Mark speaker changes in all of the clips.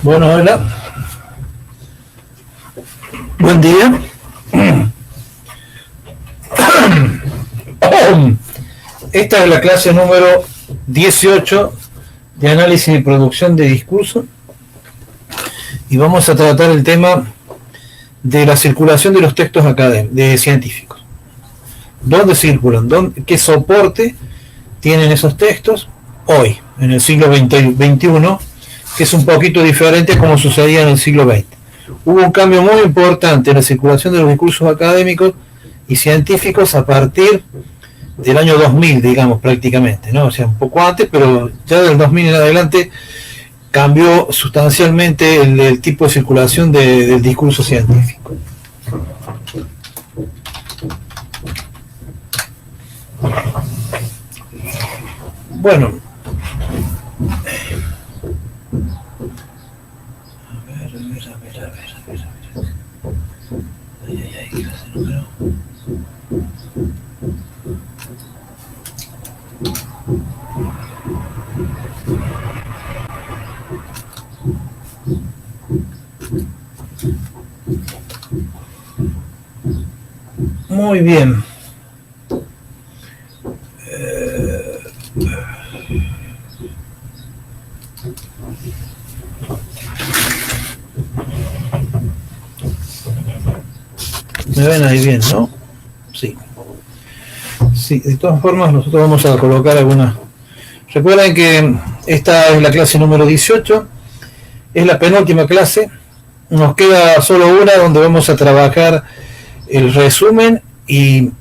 Speaker 1: Bueno, hola. Buen día. Esta es la clase número 18 de análisis y producción de discurso y vamos a tratar el tema de la circulación de los textos académicos, de científicos. ¿Dónde circulan? ¿Qué soporte tienen esos textos hoy, en el siglo XXI, que es un poquito diferente como sucedía en el siglo XX? Hubo un cambio muy importante en la circulación de los discursos académicos y científicos a partir del año 2000, digamos, prácticamente, ¿no? O sea, un poco antes, pero ya del 2000 en adelante cambió sustancialmente el tipo de circulación del discurso científico. Bueno, muy bien. Me ven ahí bien, ¿no? Sí. Sí, de todas formas nosotros vamos a colocar algunas. Recuerden que esta es la clase número 18, es la penúltima clase. Nos queda solo una donde vamos a trabajar el resumen y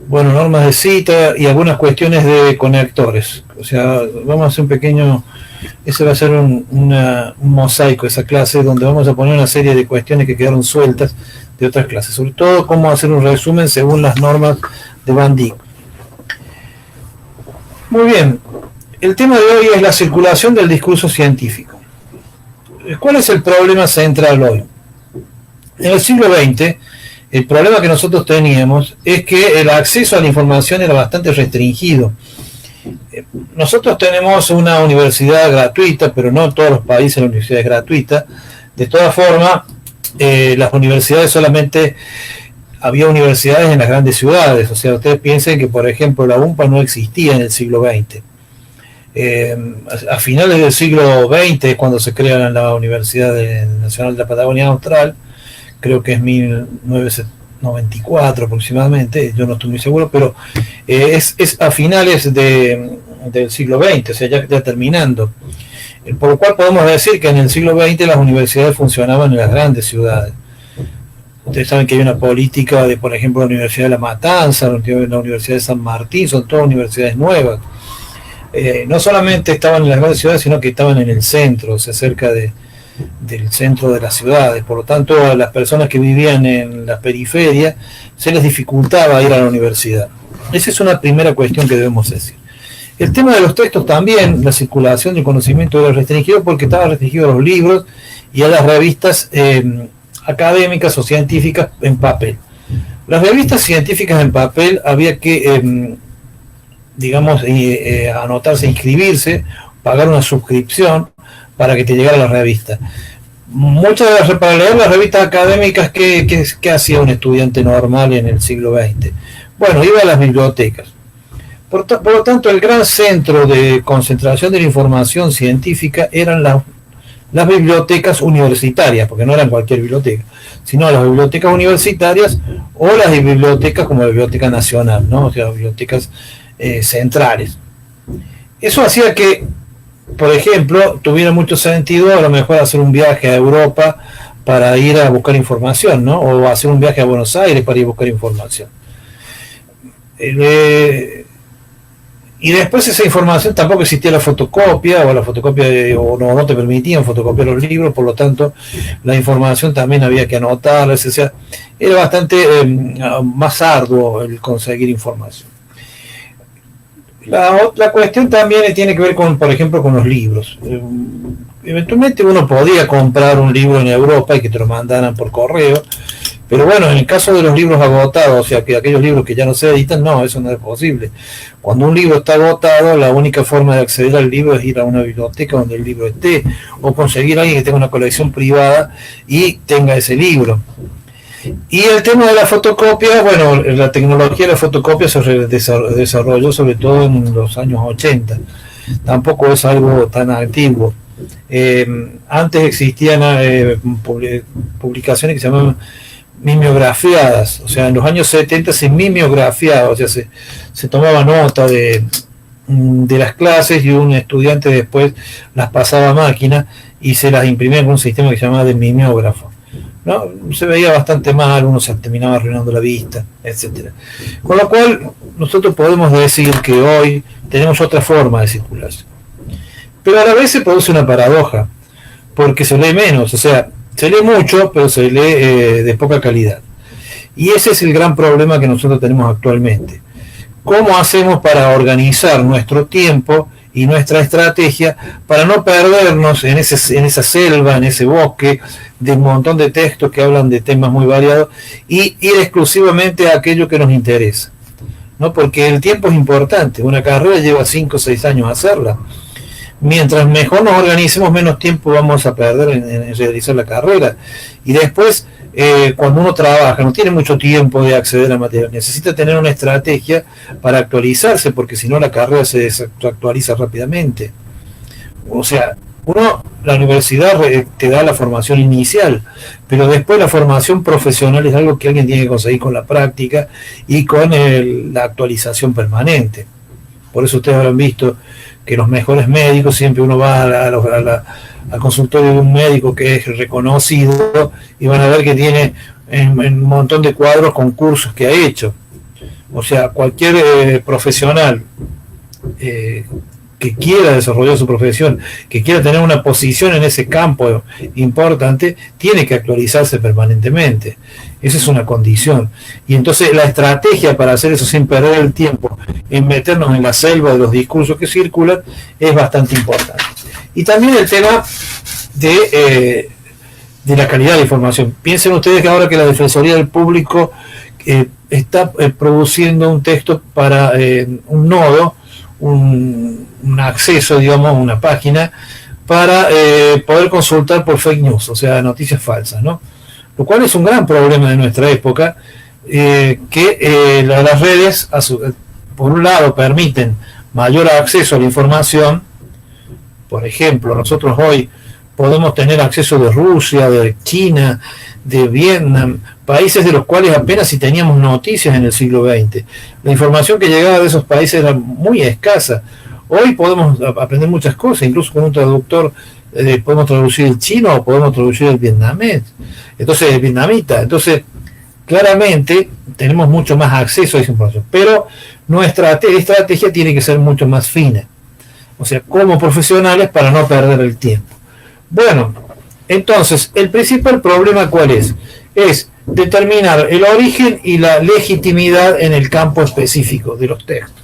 Speaker 1: bueno, normas de cita y algunas cuestiones de conectores. O sea, vamos a hacer un pequeño, ese va a ser un mosaico, esa clase, donde vamos a poner una serie de cuestiones que quedaron sueltas de otras clases, sobre todo cómo hacer un resumen según las normas de Van Dijk. Muy bien, el tema de hoy es la circulación del discurso científico. ¿Cuál es el problema central hoy? En el siglo XX, el problema que nosotros teníamos es que el acceso a la información era bastante restringido. Nosotros tenemos una universidad gratuita, pero no en todos los países la universidad es gratuita. De todas formas, las universidades solamente había universidades en las grandes ciudades. O sea, ustedes piensen que, por ejemplo, la UNPA no existía en el siglo XX. A finales del siglo XX, cuando se crea la Universidad Nacional de la Patagonia Austral, creo que es 1994 aproximadamente, yo no estoy muy seguro, pero es a finales del siglo XX, o sea, ya terminando. Por lo cual podemos decir que en el siglo XX las universidades funcionaban en las grandes ciudades. Ustedes saben que hay una política de, por ejemplo, la Universidad de La Matanza, la Universidad de San Martín, son todas universidades nuevas. No solamente estaban en las grandes ciudades, sino que estaban en el centro, o sea, cerca del centro de las ciudades. Por lo tanto, a las personas que vivían en las periferias se les dificultaba ir a la universidad. Esa es una primera cuestión que debemos decir. El tema de los textos también, la circulación del conocimiento era restringido porque estaba restringido a los libros y a las revistas académicas o científicas en papel. Las revistas científicas en papel había que, digamos, anotarse, inscribirse, pagar una suscripción para que te llegara la revista. Para leer las revistas académicas, ¿qué hacía un estudiante normal en el siglo XX? Bueno, iba a las bibliotecas. Por lo tanto, el gran centro de concentración de la información científica eran las bibliotecas universitarias, porque no eran cualquier biblioteca, sino las bibliotecas universitarias o las bibliotecas como la Biblioteca Nacional, ¿no? O sea, bibliotecas centrales. Eso hacía que, por ejemplo, tuviera mucho sentido a lo mejor hacer un viaje a Europa para ir a buscar información, ¿no? O hacer un viaje a Buenos Aires para ir a buscar información. Y después esa información tampoco existía la fotocopia, o la fotocopia o no te permitían fotocopiar los libros, por lo tanto la información también había que anotarla, o sea, era bastante más arduo el conseguir información. La cuestión también tiene que ver con, por ejemplo, con los libros. Eventualmente uno podía comprar un libro en Europa y que te lo mandaran por correo, Pero bueno, en el caso de los libros agotados, o sea, que aquellos libros que ya no se editan, no, eso no es posible. Cuando un libro está agotado, la única forma de acceder al libro es ir a una biblioteca donde el libro esté, o conseguir a alguien que tenga una colección privada y tenga ese libro. Y el tema de la fotocopia, bueno, la tecnología de la fotocopia se desarrolló sobre todo en los años 80. Tampoco es algo tan antiguo. Antes existían publicaciones que se llamaban mimeografiadas, o sea, en los años 70 se mimeografiaba, o sea, se tomaba nota de las clases y un estudiante después las pasaba a máquina y se las imprimía en un sistema que se llamaba de mimeógrafo. ¿No? Se veía bastante mal, uno se terminaba arruinando la vista, etcétera. Con lo cual, nosotros podemos decir que hoy tenemos otra forma de circulación. Pero a la vez se produce una paradoja, porque se lee menos, o sea, se lee mucho, pero se lee de poca calidad. Y ese es el gran problema que nosotros tenemos actualmente. ¿Cómo hacemos para organizar nuestro tiempo y nuestra estrategia para no perdernos en esa selva, en ese bosque de un montón de textos que hablan de temas muy variados y ir exclusivamente a aquello que nos interesa? ¿No? Porque el tiempo es importante, una carrera lleva 5 o 6 años hacerla. Mientras mejor nos organicemos, menos tiempo vamos a perder en realizar la carrera. Y después, cuando uno trabaja, no tiene mucho tiempo de acceder a material, necesita tener una estrategia para actualizarse, porque si no la carrera se desactualiza rápidamente. O sea, la universidad te da la formación inicial, pero después la formación profesional es algo que alguien tiene que conseguir con la práctica y con la actualización permanente. Por eso ustedes habrán visto que los mejores médicos, siempre uno va al consultorio de un médico que es reconocido y van a ver que tiene un montón de cuadros con cursos que ha hecho. O sea, cualquier profesional que quiera desarrollar su profesión, que quiera tener una posición en ese campo importante, tiene que actualizarse permanentemente. Esa es una condición. Y entonces la estrategia para hacer eso sin perder el tiempo en meternos en la selva de los discursos que circulan es bastante importante. Y también el tema de la calidad de información. Piensen ustedes que ahora que la Defensoría del Público está produciendo un texto para un nodo, un acceso, digamos, a una página para poder consultar por fake news, o sea, noticias falsas, ¿no? Lo cual es un gran problema de nuestra época, que las redes, por un lado, permiten mayor acceso a la información. Por ejemplo, nosotros hoy podemos tener acceso de Rusia, de China, de Vietnam, países de los cuales apenas si teníamos noticias en el siglo XX. La información que llegaba de esos países era muy escasa. Hoy podemos aprender muchas cosas, incluso con un traductor podemos traducir el chino o podemos traducir el vietnamés. Entonces, el vietnamita. Entonces, claramente tenemos mucho más acceso a esa información. Pero nuestra estrategia tiene que ser mucho más fina. O sea, como profesionales para no perder el tiempo. Bueno, entonces, el principal problema ¿cuál es? Es determinar el origen y la legitimidad en el campo específico de los textos.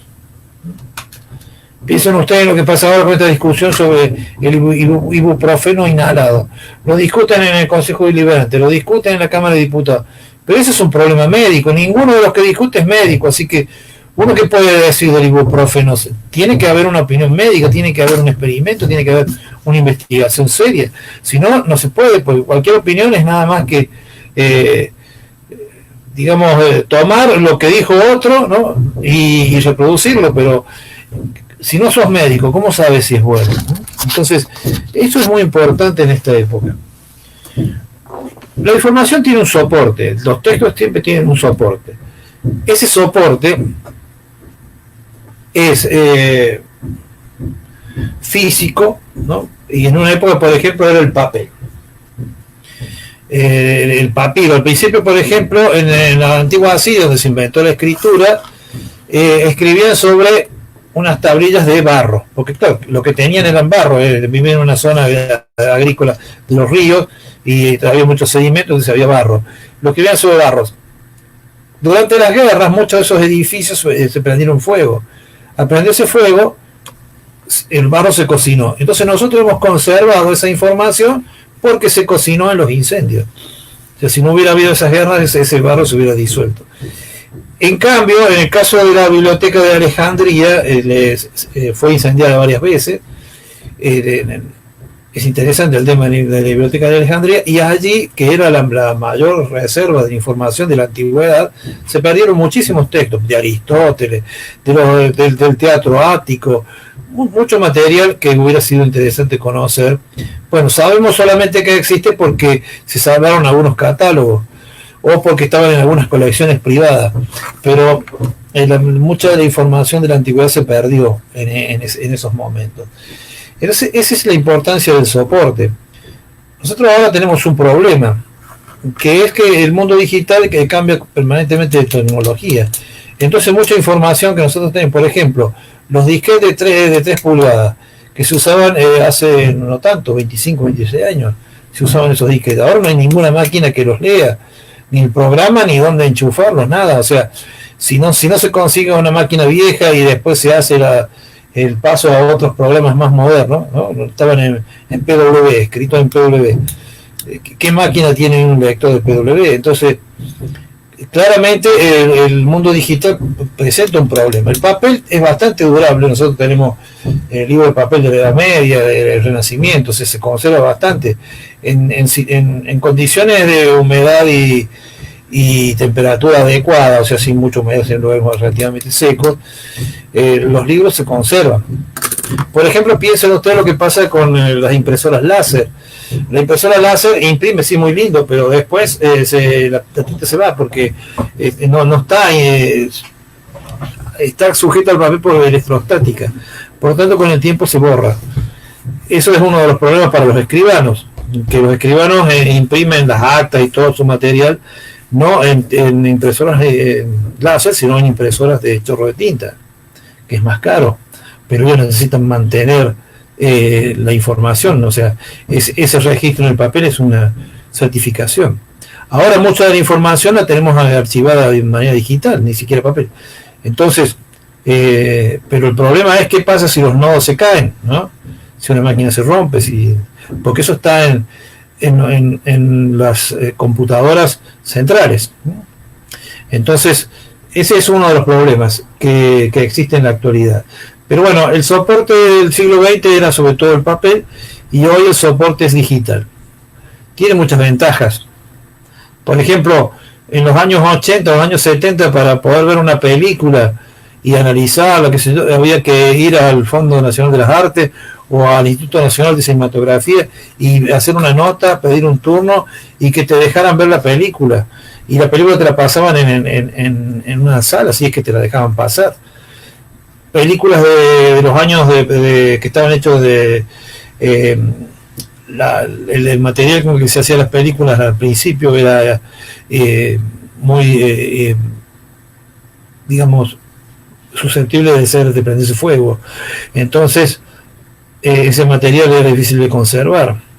Speaker 1: Piensen ustedes en lo que pasa ahora con esta discusión sobre el ibuprofeno inhalado. Lo discuten en el Consejo Deliberante, lo discuten en la Cámara de Diputados. Pero ese es un problema médico. Ninguno de los que discute es médico, así que uno que puede decir del ibuprofeno, tiene que haber una opinión médica, tiene que haber un experimento, tiene que haber una investigación seria. Si no, no se puede, porque cualquier opinión es nada más que tomar lo que dijo otro, ¿no? y reproducirlo, pero si no sos médico, ¿cómo sabes si es bueno? Entonces, eso es muy importante en esta época. La información tiene un soporte, los textos siempre tienen un soporte. Ese soporte es físico, ¿no? Y en una época, por ejemplo, era el papel. El papiro. Al principio, por ejemplo, en la antigua Asiria, donde se inventó la escritura, escribían sobre unas tablillas de barro, porque claro, lo que tenían eran barro, vivían en una zona agrícola de los ríos y había muchos sedimentos, entonces había barro. Lo escribían sobre barros. Durante las guerras, muchos de esos edificios se prendieron fuego. Al prenderse fuego, el barro se cocinó. Entonces nosotros hemos conservado esa información porque se cocinó en los incendios. sea, si no hubiera habido esas guerras, ese barrio se hubiera disuelto. En cambio, en el caso de la biblioteca de Alejandría, fue incendiada varias veces. Es interesante el tema de la biblioteca de Alejandría, y allí, que era la mayor reserva de información de la antigüedad, se perdieron muchísimos textos de Aristóteles, del teatro ático, mucho material que hubiera sido interesante conocer. Bueno, sabemos solamente que existe porque se salvaron algunos catálogos o porque estaban en algunas colecciones privadas, pero mucha de la información de la antigüedad se perdió en esos momentos. Entonces, esa es la importancia del soporte. Nosotros ahora tenemos un problema, que es que el mundo digital que cambia permanentemente de tecnología. Entonces, mucha información que nosotros tenemos, por ejemplo, los disquetes de 3 pulgadas, que se usaban hace no tanto, 25, 26 años, se usaban esos disquetes. Ahora no hay ninguna máquina que los lea, ni el programa, ni dónde enchufarlos, nada. O sea, si no se consigue una máquina vieja y después se hace el paso a otros programas más modernos, ¿no? Estaban en PW, escrito en PW. ¿Qué máquina tiene un lector de PW? Entonces, claramente el mundo digital presenta un problema. El papel es bastante durable. Nosotros tenemos el libro de papel de la Edad Media, del Renacimiento, se conserva bastante en condiciones de humedad y temperatura adecuada, o sea, sin mucha humedad, en lugares relativamente secos. Los libros se conservan. Por ejemplo, piensen ustedes lo que pasa con las impresoras láser. La impresora láser imprime, sí, muy lindo, pero después la tinta se va porque no está, está sujeta al papel por electrostática. Por lo tanto, con el tiempo se borra. Eso es uno de los problemas para los escribanos, que los escribanos imprimen las actas y todo su material no en impresoras láser, sino en impresoras de chorro de tinta, que es más caro, pero ellos necesitan mantener la información, o sea, ese registro en el papel es una certificación. Ahora mucha de la información la tenemos archivada de manera digital, ni siquiera papel. Entonces, pero el problema es qué pasa si los nodos se caen, ¿no? Si una máquina se rompe, porque eso está en las computadoras centrales, ¿no? Entonces, ese es uno de los problemas que existe en la actualidad. Pero bueno, el soporte del siglo XX era sobre todo el papel, y hoy el soporte es digital. Tiene muchas ventajas. Por ejemplo, en los años 80 o los años 70, para poder ver una película y analizarla, había que ir al Fondo Nacional de las Artes o al Instituto Nacional de Cinematografía y hacer una nota, pedir un turno y que te dejaran ver la película. Y la película te la pasaban en una sala, si es que te la dejaban pasar. Películas de los años que estaban hechos de el material con el que se hacían las películas al principio era muy digamos susceptible de prenderse fuego. Entonces ese material era difícil de conservar.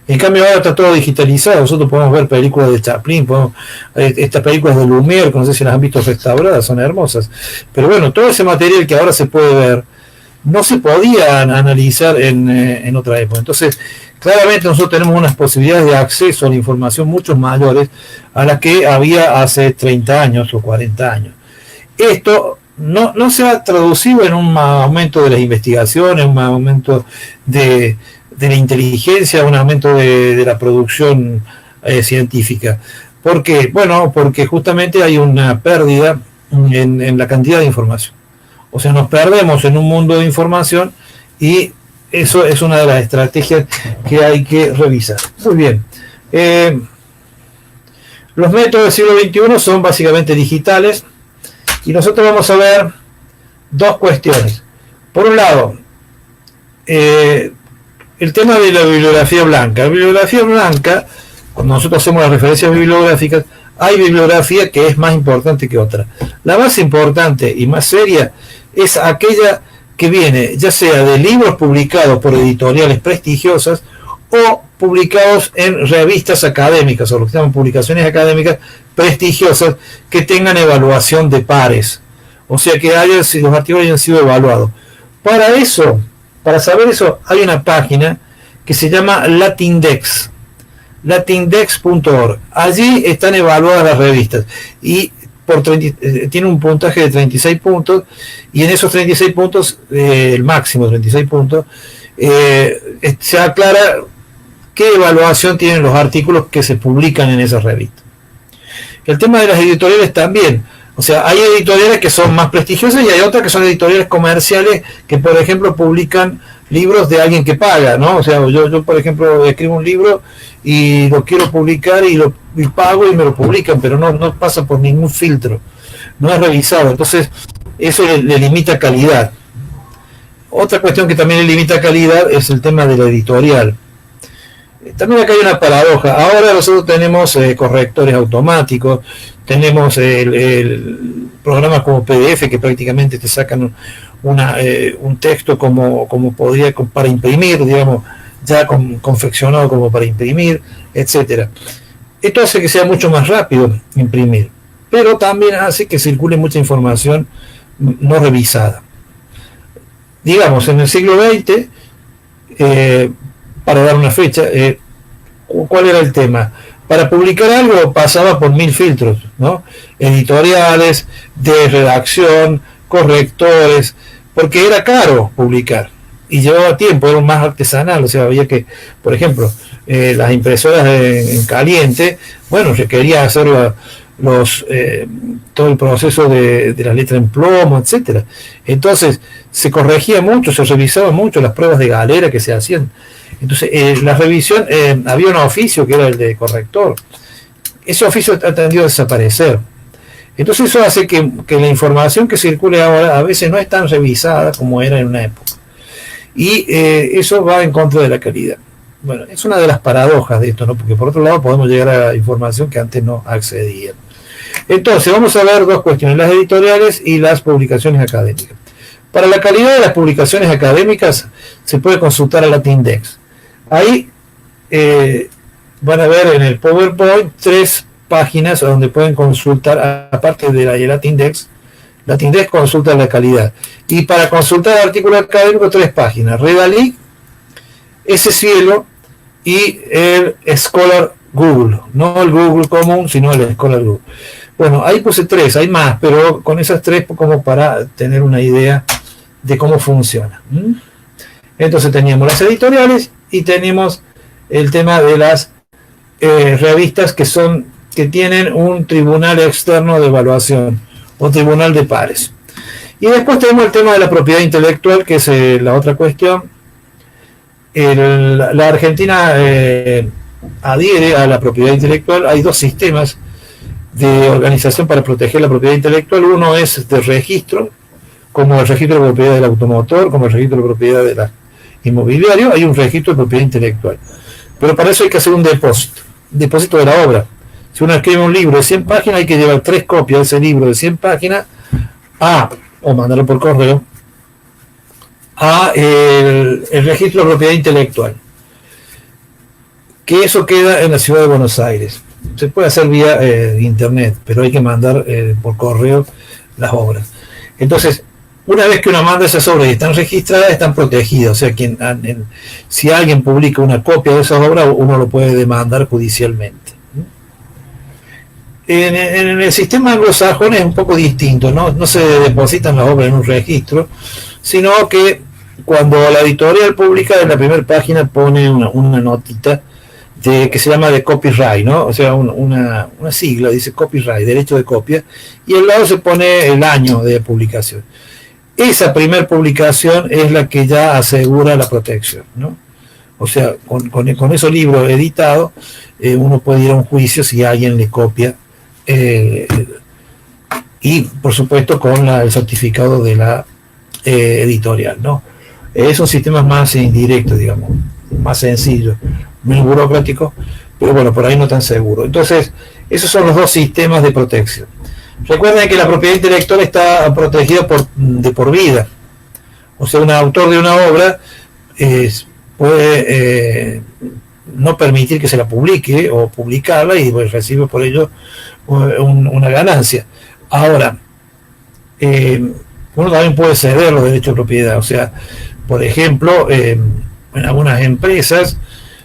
Speaker 1: En cambio ahora está todo digitalizado. Nosotros podemos ver películas de Chaplin, estas películas de Lumière, que no sé si las han visto restauradas, son hermosas. Pero bueno, todo ese material que ahora se puede ver no se podía analizar en otra época. Entonces, claramente nosotros tenemos unas posibilidades de acceso a la información mucho mayores a las que había hace 30 años o 40 años. Esto no se ha traducido en un aumento de las investigaciones, un aumento de la inteligencia, un aumento de la producción científica. ¿Por qué? Bueno, porque justamente hay una pérdida en la cantidad de información. O sea, nos perdemos en un mundo de información y eso es una de las estrategias que hay que revisar. Muy bien. Los métodos del siglo XXI son básicamente digitales y nosotros vamos a ver dos cuestiones. Por un lado, el tema de la bibliografía blanca. La bibliografía blanca, cuando nosotros hacemos las referencias bibliográficas, hay bibliografía que es más importante que otra. La más importante y más seria es aquella que viene ya sea de libros publicados por editoriales prestigiosas o publicados en revistas académicas, o lo que se llaman publicaciones académicas prestigiosas que tengan evaluación de pares. O sea que los artículos hayan sido evaluados. Para saber eso, hay una página que se llama Latindex. latindex.org. Allí están evaluadas las revistas y tiene un puntaje de 36 puntos, y en esos 36 puntos, el máximo 36 puntos, se aclara qué evaluación tienen los artículos que se publican en esas revistas. El tema de las editoriales también, o sea, hay editoriales que son más prestigiosas y hay otras que son editoriales comerciales que, por ejemplo, publican libros de alguien que paga, ¿no? O sea, yo por ejemplo, escribo un libro y lo quiero publicar y pago y me lo publican, pero no pasa por ningún filtro, no es revisado, entonces eso le limita calidad. Otra cuestión que también le limita calidad es el tema de la editorial. También acá hay una paradoja. Ahora nosotros tenemos correctores automáticos, tenemos el programas como PDF que prácticamente te sacan un texto como podría para imprimir, digamos, ya confeccionado como para imprimir, etcétera. Esto hace que sea mucho más rápido imprimir, pero también hace que circule mucha información no revisada. Digamos, en el siglo XX, para dar una fecha, ¿cuál era el tema? Para publicar algo pasaba por 1000 filtros, ¿no? Editoriales, de redacción, correctores, porque era caro publicar y llevaba tiempo, era más artesanal, o sea, había que, por ejemplo, las impresoras en caliente, bueno, requería hacer todo el proceso de las letras en plomo, etcétera. Entonces, se corregía mucho, se revisaba mucho las pruebas de galera que se hacían. Entonces, la revisión, había un oficio que era el de corrector. Ese oficio ha tendido a desaparecer. Entonces, eso hace que la información que circule ahora a veces no es tan revisada como era en una época. Y eso va en contra de la calidad. Bueno, es una de las paradojas de esto, ¿no? Porque por otro lado podemos llegar a información que antes no accedían. Entonces, vamos a ver dos cuestiones, las editoriales y las publicaciones académicas. Para la calidad de las publicaciones académicas se puede consultar a Latindex. Ahí van a ver en el PowerPoint 3 páginas donde pueden consultar, aparte de la Latindex. Latindex consulta la calidad. Y para consultar artículos académicos, 3 páginas. Redalyc, Ese Cielo y el Scholar Google. No el Google común, sino el Scholar Google. Bueno, ahí puse 3, hay más, pero con esas 3 como para tener una idea de cómo funciona. Entonces teníamos las editoriales y tenemos el tema de las revistas que tienen un tribunal externo de evaluación o tribunal de pares. Y después tenemos el tema de la propiedad intelectual, que es la otra cuestión. La Argentina adhiere a la propiedad intelectual. Hay 2 sistemas de organización para proteger la propiedad intelectual. Uno es de registro, como el registro de propiedad del automotor, como el registro de propiedad de la inmobiliario. Hay un registro de propiedad intelectual, pero para eso hay que hacer un depósito de la obra. Si uno escribe un libro de 100 páginas, hay que llevar 3 copias de ese libro de 100 páginas o mandarlo por correo a el registro de propiedad intelectual, que eso queda en la ciudad de Buenos Aires. Se puede hacer vía internet, pero hay que mandar por correo las obras. Entonces, una vez que uno manda esas obras y están registradas, están protegidas. O sea, si alguien publica una copia de esas obras, uno lo puede demandar judicialmente. En el sistema anglosajón es un poco distinto, no se depositan las obras en un registro, sino que cuando la editorial publica, en la primera página pone una notita que se llama de copyright, ¿no? O sea, una sigla, dice copyright, derecho de copia, y al lado se pone el año de publicación. Esa primera publicación es la que ya asegura la protección, ¿no? O sea, con esos libros editados, uno puede ir a un juicio si alguien le copia, y por supuesto con el certificado de la editorial, ¿no? Es un sistema más indirecto, digamos, más sencillo, menos burocrático, pero bueno, por ahí no tan seguro. Entonces, esos son los 2 sistemas de protección. Recuerden que la propiedad intelectual está protegida de por vida. O sea, un autor de una obra puede no permitir que se la publique o publicarla y pues, recibe por ello una ganancia. Ahora, uno también puede ceder los derechos de propiedad. O sea, por ejemplo, en algunas empresas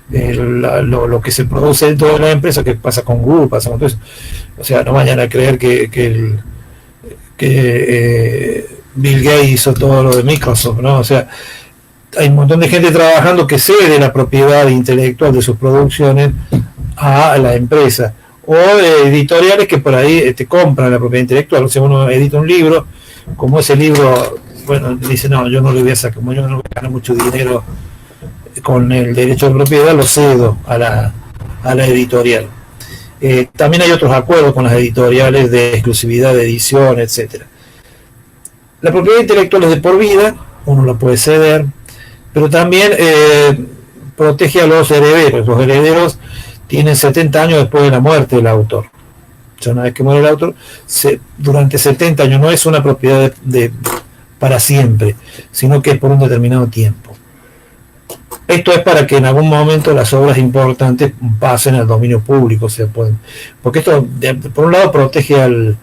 Speaker 1: lo que se produce dentro de la empresa, que pasa con Google, pasa con todo eso. O sea, no vayan a creer que Bill Gates hizo todo lo de Microsoft, ¿no? O sea, hay un montón de gente trabajando que cede la propiedad intelectual de sus producciones a la empresa, o editoriales que por ahí te compran la propiedad intelectual. O sea, uno edita un libro, como ese libro, bueno, dice, no, yo no le voy a sacar, como yo no voy a ganar mucho dinero con el derecho de propiedad, lo cedo a la editorial. También hay otros acuerdos con las editoriales de exclusividad de edición, etcétera. La propiedad intelectual es de por vida, uno la puede ceder, pero también protege a los herederos. Los herederos tienen 70 años después de la muerte del autor. O sea, una vez que muere el autor, durante 70 años no es una propiedad para siempre, sino que es por un determinado tiempo. Esto es para que en algún momento las obras importantes pasen al dominio público, porque esto, por un lado, protege al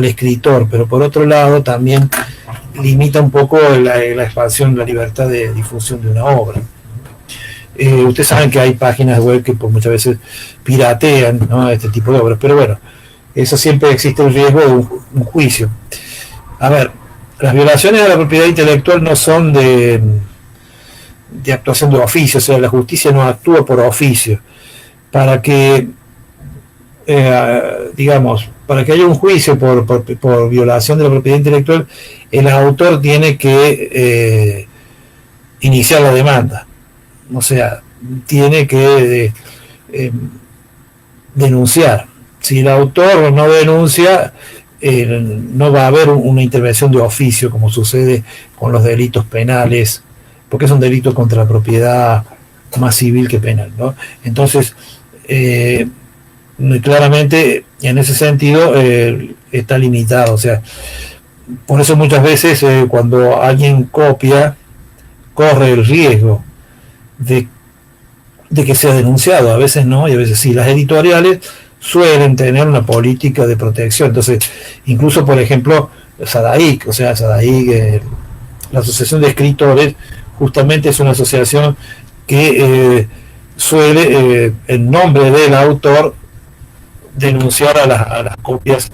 Speaker 1: escritor, pero por otro lado también limita un poco la expansión, la libertad de difusión de una obra. Ustedes saben que hay páginas web que muchas veces piratean, ¿no?, este tipo de obras, pero bueno, eso siempre existe el riesgo de un juicio. A ver, las violaciones a la propiedad intelectual no son de actuación de oficio, o sea, la justicia no actúa por oficio. Para que, para que haya un juicio por violación de la propiedad intelectual, el autor tiene que iniciar la demanda. O sea, tiene que denunciar. Si el autor no denuncia, no va a haber una intervención de oficio, como sucede con los delitos penales, porque es un delito contra la propiedad más civil que penal, ¿no? Entonces, claramente, en ese sentido, está limitado. O sea, por eso muchas veces cuando alguien copia, corre el riesgo de que sea denunciado. A veces no, y a veces sí. Las editoriales suelen tener una política de protección. Entonces, incluso, por ejemplo, SADAIC, la Asociación de Escritores, justamente es una asociación que suele, en nombre del autor, denunciar a las copias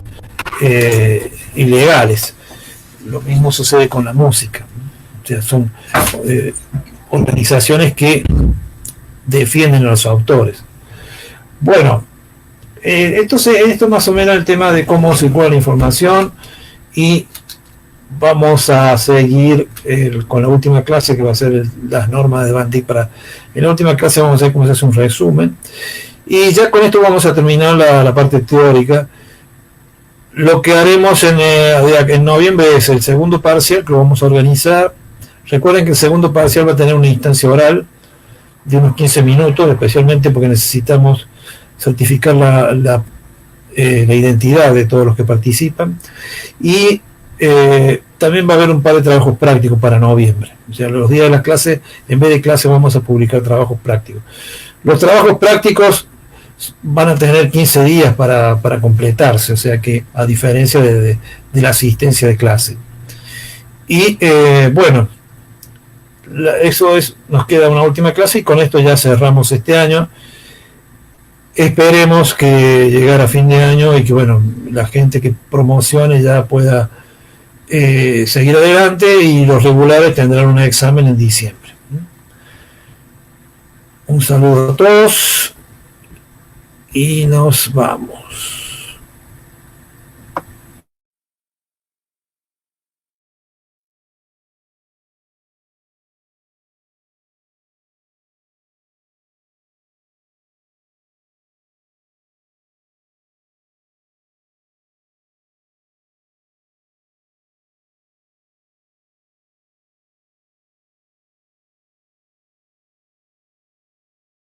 Speaker 1: ilegales. Lo mismo sucede con la música. O sea, son organizaciones que defienden a los autores. Bueno, entonces esto más o menos el tema de cómo circula la información, y vamos a seguir con la última clase, que va a ser las normas de Bandic. En la última clase vamos a ver cómo se hace un resumen, y ya con esto vamos a terminar la parte teórica. Lo que haremos en noviembre es el segundo parcial, que lo vamos a organizar. Recuerden que el segundo parcial va a tener una instancia oral de unos 15 minutos, especialmente porque necesitamos certificar la identidad de todos los que participan, y también va a haber un par de trabajos prácticos para noviembre. O sea, los días de las clases, en vez de clase, vamos a publicar trabajos prácticos. Los trabajos prácticos van a tener 15 días para completarse, o sea que, a diferencia de la asistencia de clase. Y bueno, eso es, nos queda una última clase, y con esto ya cerramos este año. Esperemos que llegar a fin de año y que, bueno, la gente que promocione ya pueda seguir adelante, y los regulares tendrán un examen en diciembre. Un saludo a todos y nos vamos.